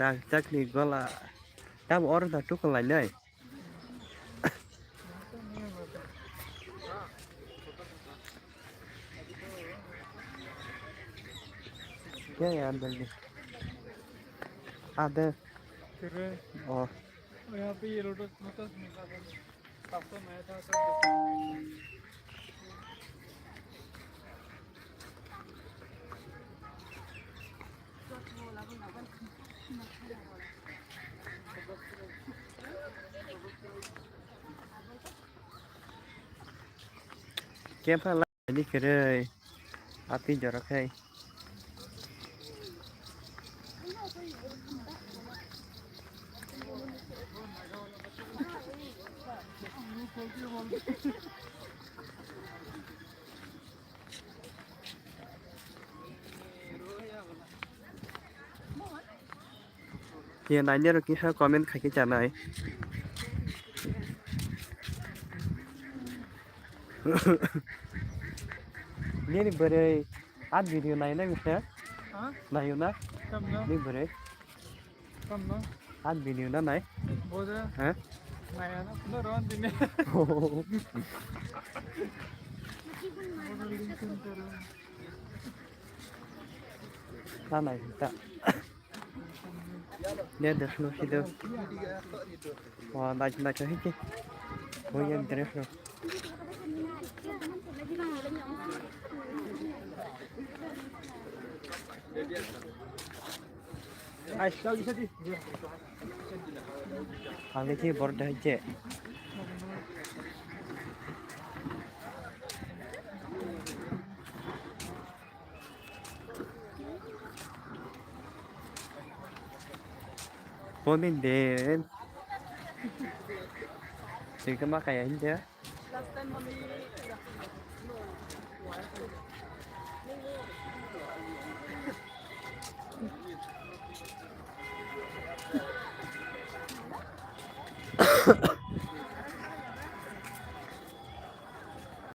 Rangchak ni gola tam or da tukul lai nai क्या यार जल्दी आधे फिर और यहाँ पे ये लोटस मतलब मिला था पापा मैं था सब क्या फला नहीं करे आप ही जरा खाई ये नाइने रखी है कमेंट खाके जाना है ये नहीं बरे आज वीडियो नहीं ना मिस्टर हाँ नहीं ना कम ना नहीं बरे कम ना आज वीडियो ना नहीं बोल रहे हैं मैं ना अपना रॉन दिन ना नहीं था ये देखो सीधे और नाच नाच है कि वो ये देखो आगे की बोर्ड है जे Ponin din. Sige ka makayain dia. Last time mami no